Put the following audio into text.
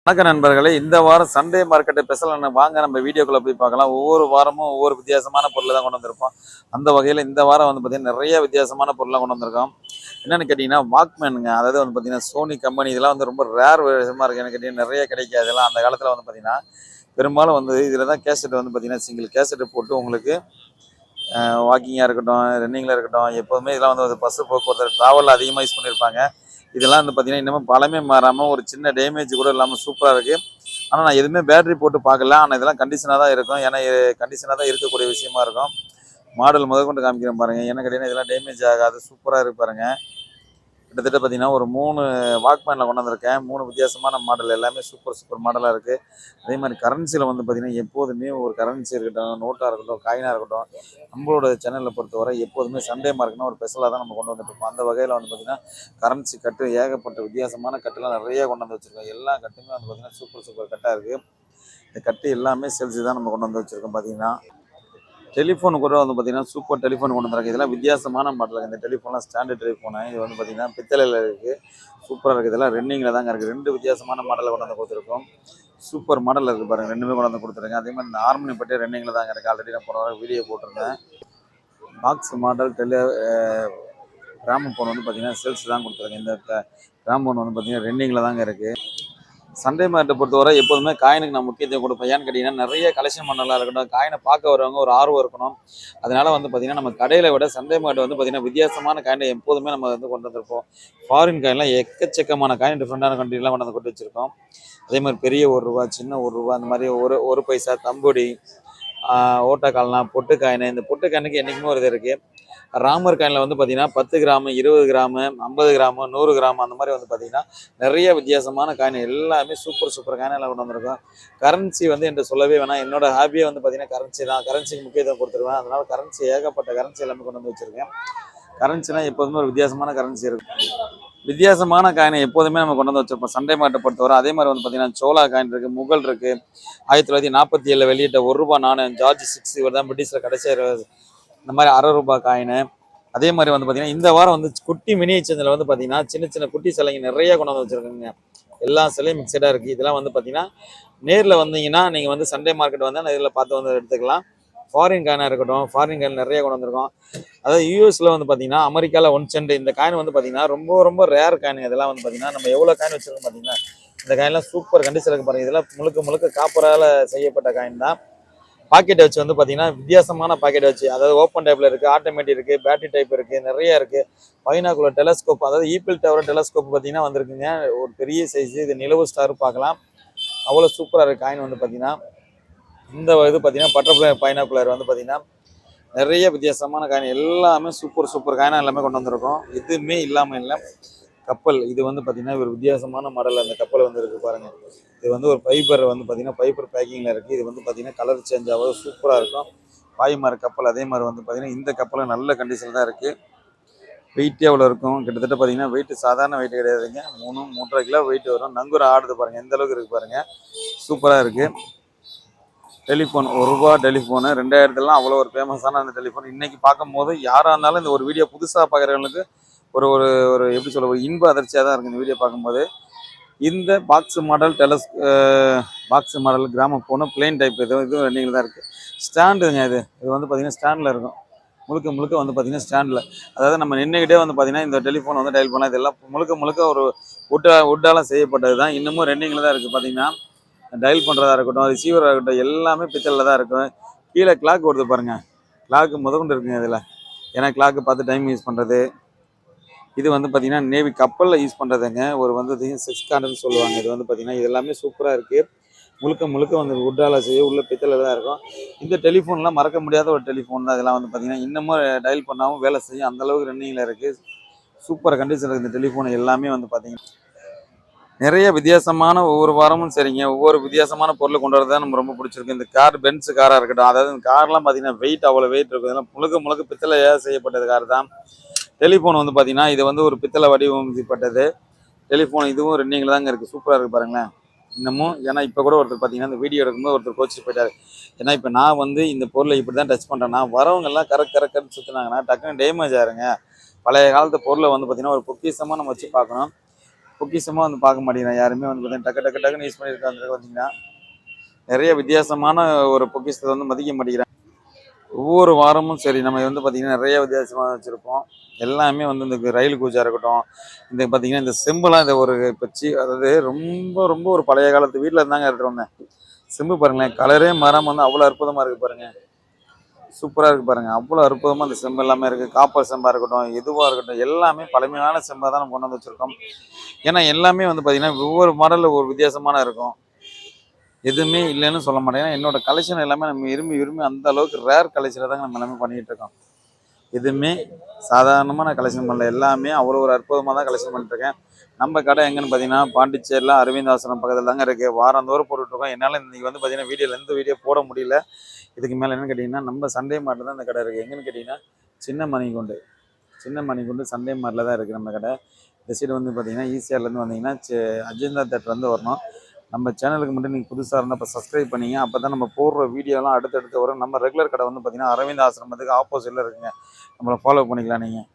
வணக்க நண்பர்களே, இந்த வாரம் சண்டே மார்க்கெட் ஸ்பெஷல் வாங்க நம்ம வீடியோக்குள்ள போய் பார்க்கலாம். ஒவ்வொரு வாரமும் ஒவ்வொரு வித்தியாசமான பொருளை தான் கொண்டு வந்திருப்போம். அந்த வகையில் இந்த வாரம் வந்து பார்த்தீங்கன்னா நிறைய வித்தியாசமான பொருளாக கொண்டு வந்திருக்கோம். என்னென்னு கேட்டிங்கன்னா வாக்மேனுங்க. அதாவது வந்து பார்த்தீங்கன்னா சோனி கம்பெனி இதெல்லாம் வந்து ரொம்ப ரேர் விஷயமா இருக்குது. எனக்கு கேட்டிங்கன்னா நிறைய கிடைக்காது. இதெல்லாம் அந்த காலத்தில் வந்து பார்த்தீங்கன்னா பெரும்பாலும் வந்து இதில் தான் கேசட் வந்து பார்த்தீங்கன்னா சிங்கிள் கேசட் போட்டு உங்களுக்கு வாக்கிங்காக இருக்கட்டும், ரன்னிங்கில் இருக்கட்டும், எப்போதுமே இதெல்லாம் வந்து பஸ்ஸு போக்குவரத்து ட்ராவலில் அதிகமாக யூஸ் பண்ணியிருப்பாங்க. இதெல்லாம் வந்து பார்த்தீங்கன்னா இன்னமும் பழமே மாறாமல் ஒரு சின்ன டேமேஜ் கூட இல்லாமல் சூப்பராக இருக்குது. ஆனால் நான் எதுவுமே பேட்டரி போட்டு பார்க்கல. ஆனால் இதெல்லாம் கண்டிஷனாக தான் இருக்கும். ஏன்னா கண்டிஷனாக தான் இருக்கக்கூடிய விஷயமா இருக்கும். மாடல் முதற்கொண்டு காமிக்கிறேன் பாருங்கள். என்ன கேட்டிங்கன்னா இதெல்லாம் டேமேஜ் ஆகாது, சூப்பராக இருக்கு பாருங்கள். கிட்டத்தட்ட பார்த்தீங்கன்னா ஒரு 3 வாக்மேனில் கொண்டு வந்திருக்கேன். 3 வித்தியாசமான மாடல், எல்லாமே சூப்பர் மாடலாக இருக்குது. அதே மாதிரி கரன்சியில் வந்து பார்த்தீங்கன்னா எப்போதுமே ஒரு கரன்சி இருக்கட்டும், நோட்டாக இருக்கட்டும், காயினாக இருக்கட்டும், நம்மளோட சேனலில் பொறுத்தவரை எப்போதுமே சண்டே மார்க்கெட்னா ஒரு ஸ்பெஷலாக தான் நம்ம கொண்டு வந்துட்டு இருப்போம். அந்த வகையில் வந்து பார்த்தீங்கன்னா கரன்சி கட்டு ஏகப்பட்ட வித்தியாசமான கட்டுலாம் நிறைய கொண்டு வந்து வச்சுருக்கோம். எல்லா கட்டுமே வந்து பார்த்தீங்கன்னா சூப்பர் கட்டாக இருக்குது. இந்த கட்டு எல்லாமே சேல்ஸு தான் நம்ம கொண்டு வந்து வச்சுருக்கோம். பார்த்தீங்கன்னா டெலிஃபோன் கூட வந்து பார்த்தீங்கன்னா சூப்பர் டெலிஃபோன் கொண்டு வந்துருக்காங்க. இதெல்லாம் வித்தியாசமான மாடல். இந்த டெலிஃபோன்லாம் ஸ்டாண்டர்ட் டெலிஃபோனு. இது வந்து பார்த்தீங்கன்னா பித்தளையில் இருக்குது, சூப்பராக இருக்குது. இதெல்லாம் ரன்னிங்கில் தாங்க இருக்குது. 2 வித்தியாசமான மாடலில் கொண்டு வந்து கொடுத்துருக்கோம். சூப்பர் மாடலில் இருக்குது பாருங்கள். 2மே கொண்டு வந்து கொடுத்துருங்க. அதே மாதிரி இந்த ஹார்மோனி பற்றி ரன்னிங்கில் தாங்க இருக்குது. ஆல்ரெடி நான் போன வீடியோ போட்டிருந்தேன். பாக்ஸ் மாடல் கிராம ஃபோன் வந்து பார்த்தீங்கன்னா சேல்ஸ் தான் கொடுத்துருங்க. இந்த கிராம ஃபோன் வந்து பார்த்தீங்கன்னா ரன்னிங்கில் தாங்க இருக்குது. சண்டே மார்க்கெட்டை பொறுத்தவரை எப்போதுமே காயினுக்கு நான் முக்கியத்துவம் கொடுப்பேன். ஏன்னு கேட்டிங்கன்னா நிறைய கலெக்ஷன் பண்ணலாம் இருக்கட்டும், காயினை பார்க்க வரவங்க ஒரு ஆர்வம் இருக்கணும். அதனால் வந்து பார்த்திங்கன்னா நம்ம கடையில் விட சண்டே மார்க்கெட் வந்து பார்த்திங்கன்னா வித்தியாசமான காயினை எப்போதுமே நம்ம வந்து கொண்டு வந்திருப்போம். ஃபாரின் காயின்லாம் எக்கச்சக்கமான காயின் டிஃப்ரெண்டான கண்ட்ரிலாம் கொண்டு வந்து கொண்டு வச்சுருக்கோம். அதே மாதிரி பெரிய ₹1, சின்ன ₹1, அந்த மாதிரி ஒரு பைசா, தம்புடி, ஓட்டக்கால்னா, பொட்டு காயின். இந்த பொட்டு காயினுக்கு என்றைக்குமே ஒரு இது இருக்குது. ராமர் காயினில் வந்து பார்த்தீங்கன்னா 10 கிராமு, 20 கிராமு, 50 கிராமு, 100 கிராம், அந்த மாதிரி வந்து பார்த்தீங்கன்னா நிறைய வித்தியாசமான காயின், எல்லாமே சூப்பர் காயினெல்லாம் கொண்டு வந்திருக்கோம். கரன்சி வந்து என்கிட்ட சொல்லவே வேணாம். என்னோட ஹாபியே வந்து பார்த்தீங்கன்னா கரன்சி தான். கரன்சிக்கு முக்கியத்துவம் கொடுத்துருவேன். அதனால் கரன்சி ஏகப்பட்ட கரன்சி எல்லாமே கொண்டு வந்து வச்சுருக்கேன். கரன்சினா எப்போதுமே ஒரு வித்தியாசமான கரன்சி இருக்கும். வித்தியாசமான காயினை எப்போதுமே நம்ம கொண்டு வந்து வச்சிருப்போம் சண்டே மார்க்கெட்டை பொறுத்தவரை. அதே மாதிரி வந்து பார்த்தீங்கன்னா சோளா காயின் இருக்குது, முகல் இருக்குது. 1947 வெளியிட்ட ₹1 நாணயம், ஜார்ஜ் 6, இவர் தான் பிரிட்டிஷில் கடைசியாக. இந்த மாதிரி ₹1/2 காயினு. அதே மாதிரி வந்து பார்த்தீங்கன்னா இந்த வாரம் வந்து குட்டி மினி சேஞ்சில் வந்து பார்த்தீங்கன்னா சின்ன குட்டி சிலைங்க நிறைய கொண்டு வந்து வச்சுருக்கோங்க. எல்லா சிலையும் மிக்சடாக இருக்குது. இதெல்லாம் வந்து பார்த்தீங்கன்னா நேரில் வந்தீங்கன்னா நீங்கள் வந்து சண்டே மார்க்கெட் வந்து நேரில் பார்த்து வந்து எடுத்துக்கலாம். ஃபாரின் காயினாக இருக்கட்டும், ஃபாரின் காயின் நிறைய கொண்டு வந்திருக்கோம். அதாவது யூஎஸில் வந்து பார்த்தீங்கன்னா அமெரிக்காவில் 1 சென்ட் இந்த காயின் வந்து பார்த்தீங்கன்னா ரொம்ப ரேர் காயின். இதெல்லாம் வந்து பார்த்தீங்கன்னா நம்ம எவ்வளோ காயின் வச்சுருக்கோம் பார்த்தீங்கன்னா இந்த காயின்லாம் சூப்பர் கண்டிஷன் இருக்குது பாருங்கள். இதெல்லாம் முழுக்க காப்பரால் செய்யப்பட்ட காயின் தான். பாக்கெட் வச்சு வந்து பார்த்தீங்கன்னா வித்தியாசமான பாக்கெட் வச்சு, அதாவது ஓப்பன் டைப்பில் இருக்குது, ஆட்டோமேட்டிக் இருக்குது, பேட்டரி டைப் இருக்குது, நிறைய இருக்குது. பைனாக்குலர் டெலஸ்கோப், அதாவது ஈபிள் டவர் டெலஸ்கோப் பார்த்தீங்கன்னா வந்திருக்குங்க. ஒரு பெரிய சைஸு. இது நிலவு ஸ்டார் பார்க்கலாம். அவ்வளோ சூப்பராக இருக்குது காயின் வந்து பார்த்தீங்கன்னா. இந்த இது பார்த்தீங்கன்னா பட்டர்ஃப்ளை பைனாக்குலர் வந்து பார்த்தீங்கன்னா நிறைய வித்தியாசமான காயின், எல்லாமே சூப்பர் காயினாக எல்லாமே கொண்டு வந்திருக்கோம். எதுவுமே இல்லாமல் இல்லை. கப்பல் இது வந்து பார்த்தீங்கன்னா ஒரு வித்தியாசமான மாடல். அந்த கப்பல் வந்து இருக்குது பாருங்கள். இது வந்து ஒரு ஃபைபர் வந்து பார்த்தீங்கன்னா ஃபைபர் பேக்கிங்கில் இருக்குது. இது வந்து பார்த்தீங்கன்னா கலர் சேஞ்ச் ஆகாது, சூப்பராக இருக்கும். பாய்மர கப்பல். அதே மாதிரி வந்து பார்த்தீங்கன்னா இந்த கப்பலும் நல்ல கண்டிஷனில் தான் இருக்குது. வெயிட்டே எவ்வளோ இருக்கும், கிட்டத்தட்ட பார்த்தீங்கன்னா வெயிட் சாதாரண வெயிட் கிடையாதுங்க. 3.5 கிலோ வெயிட் வரும். நங்கூரம் ஆடுது பாருங்கள், எந்த அளவுக்கு இருக்குது பாருங்கள். சூப்பராக இருக்குது. டெலிஃபோன் ₹1 டெலிஃபோனு 2000 அவ்வளோ ஒரு ஃபேமஸான அந்த டெலிஃபோன். இன்றைக்கி பார்க்கும்போது யாராக இருந்தாலும் இந்த ஒரு வீடியோ புதுசாக பார்க்குறவங்களுக்கு ஒரு ஒரு எப்படி சொல்ல, ஒரு இன்ப அதிர்ச்சியாக தான் இருக்குது இந்த வீடியோ பார்க்கும்போது. இந்த பாக்ஸ் மாடல் கிராம ஃபோனு பிளெயின் டைப். இதுவும் ரன்னிங்கில் தான் இருக்குது. ஸ்டாண்டுங்க. இது வந்து பார்த்தீங்கன்னா ஸ்டாண்டில் இருக்கும். முழுக்க வந்து பார்த்தீங்கன்னா ஸ்டாண்டில், அதாவது நம்ம நின்றுக்கிட்டே வந்து பார்த்தீங்கன்னா இந்த டெலிஃபோன் வந்து டயல் பண்ணலாம். இதெல்லாம் முழுக்க ஒரு வுட்டால் செய்யப்பட்டது தான். இன்னமும் ரன்னிங்கில் தான் இருக்குது. பார்த்தீங்கன்னா டயல் பண்ணுறதா இருக்கட்டும், ரிசீவராக இருக்கட்டும், எல்லாமே பித்தளில் தான் இருக்கும். கீழே கிளாக் வருது பாருங்கள். கிளாக்கு முதற்கொண்டு இருக்குங்க இதில். ஏன்னா கிளாக்கு பார்த்து டைம் யூஸ் பண்ணுறது. இது வந்து பார்த்தீங்கன்னா நேவி கப்பலில் யூஸ் பண்ணுறதுங்க. ஒரு வந்து செக்ஸ் கார்டுன்னு சொல்லுவாங்க. இது வந்து பார்த்தீங்கன்னா இது எல்லாமே சூப்பராக இருக்குது. முழுக்க வந்து வுட்டால் செய்ய உள்ள பித்தளில் தான் இருக்கும். இந்த டெலிஃபோன்லாம் மறக்க முடியாத ஒரு டெலிஃபோன் தான். இதெல்லாம் வந்து பார்த்தீங்கன்னா இன்னமும் டயல் பண்ணாமல் வேலை செய்யும். அந்தளவுக்கு ரன்னிங்கில் இருக்குது. சூப்பர் கண்டிஷனில் இருக்குது இந்த டெலிஃபோன் எல்லாமே வந்து பார்த்தீங்கன்னா. நிறைய வித்தியாசமான ஒவ்வொரு வாரமும் சரிங்க, ஒவ்வொரு வித்தியாசமான பொருளை கொண்டு வரது தான் நம்ம ரொம்ப பிடிச்சிருக்கு. இந்த கார் பென்ஸ் காராக இருக்கட்டும், அதாவது இந்த கார்லாம் பார்த்தீங்கன்னா வெயிட் அவ்வளோ வெயிட் இருக்கும். இதெல்லாம் முழுக்க பித்தளையாக செய்யப்பட்டது கார் தான். டெலிஃபோன் வந்து பார்த்தீங்கன்னா இது வந்து ஒரு பித்தளை வடிவமைக்கப்பட்டது டெலிஃபோன். இதுவும் ரன்னிங்கில் தாங்க இருக்குது. சூப்பராக இருக்குது பாருங்களேன் இன்னமும். ஏன்னா இப்போ கூட ஒருத்தர் பார்த்தீங்கன்னா இந்த வீடியோ எடுக்கும்போது ஒருத்தர் கோச்சிட்டு போயிட்டார். ஏன்னா இப்போ நான் வந்து இந்த பொருளை இப்படி தான் டச் பண்ணுறேன்னா வரவங்கெல்லாம் கரெக்ட் சுற்றுனாங்கன்னா டக்குன்னு டேமேஜ் ஆயிருங்க. பழைய காலத்து பொருளை வந்து பார்த்தீங்கன்னா ஒரு பொக்கிஷமாக நம்ம வச்சு பார்க்கணும். பொக்கிஷமாக வந்து பார்க்க மாட்டேங்கிறேன். யாருமே வந்து பார்த்தீங்கன்னா டக்கு டக்கு டக்குன்னு யூஸ் பண்ணியிருக்காங்க பார்த்தீங்கன்னா நிறைய வித்தியாசமான ஒரு பொக்கிஷத்தை வந்து மதிக்க மாட்டேங்கிறாங்க. ஒவ்வொரு வாரமும் சரி நம்ம வந்து பார்த்திங்கன்னா நிறைய வித்தியாசமாக வச்சுருப்போம். எல்லாமே வந்து இந்த ரயில் கூஜா இருக்கட்டும், இந்த பார்த்திங்கன்னா இந்த செம்புலாம் இந்த ஒரு பச்சி அதாவது ரொம்ப ரொம்ப ஒரு பழைய காலத்து வீட்டில் இருந்தாங்க எடுத்துகிட்டு வந்தேன். செம்பு பாருங்களேன், கலரே மாறாமல் வந்து அவ்வளோ அற்புதமாக இருக்குது பாருங்கள். சூப்பராக இருக்குது பாருங்கள். அவ்வளோ அற்புதமாக அந்த செம்பு எல்லாமே இருக்குது. காப்பர் செம்பாக இருக்கட்டும், எதுவாக இருக்கட்டும், எல்லாமே பழமையான செம்பாக தான் நம்ம கொண்டு வந்து வச்சுருக்கோம். ஏன்னா எல்லாமே வந்து பார்த்திங்கன்னா ஒவ்வொரு மாடலில் ஒரு வித்தியாசமான இருக்கும். எதுவுமே இல்லைன்னு சொல்ல மாட்டேன். ஏன்னா என்னோட கலெக்ஷன் எல்லாமே நம்ம விரும்பி விரும்பி அந்த அளவுக்கு ரேர் கலெக்ஷனை தாங்க நம்ம எல்லாமே பண்ணிகிட்டு இருக்கோம். எதுவுமே சாதாரணமாக நான் கலெக்ஷன் பண்ணல. எல்லாமே அவ்வளோ ஒரு அற்புதமாக தான் கலெக்ஷன் பண்ணிட்டுருக்கேன். நம்ம கடை எங்கன்னு பார்த்தீங்கன்னா பாண்டிச்சேரியில் அரவிந்தாசனம் பக்கத்தில் தாங்க இருக்குது. வாரந்தோறும் போட்டுட்ருக்கோம். என்னால் இன்றைக்கி வந்து பார்த்தீங்கன்னா எந்த வீடியோ போட முடியல. இதுக்கு மேலே என்னென்னு கேட்டிங்கன்னா நம்ம சண்டே மார்ட்டில் தான் இந்த கடை இருக்குது. எங்கன்னு கேட்டிங்கன்னா சின்ன மணிக்குண்டு சண்டே மார்ட்டில் தான் இருக்குது நம்ம கடை. இந்த சைடு வந்து பார்த்தீங்கன்னா ஈசிஆர்லேருந்து வந்தீங்கன்னா அஜந்தா தேட்டர்லேருந்து வரணும். நம்ம சேனலுக்கு மட்டும் நீங்கள் புதுசாக இருந்தால் இப்போ சப்ஸ்கிரைப் பண்ணிங்க. அப்போ தான் நம்ம போடுற வீடியோலாம் அடுத்தடுத்து வரும். நம்ம ரெகுலர் கடை வந்து பார்த்தீங்கன்னா அரவிந்த் ஆசிரமத்துக்கு ஆப்போசிட்டில் இருக்குங்க. நம்மளை ஃபாலோ பண்ணிக்கலாம் நீங்கள்.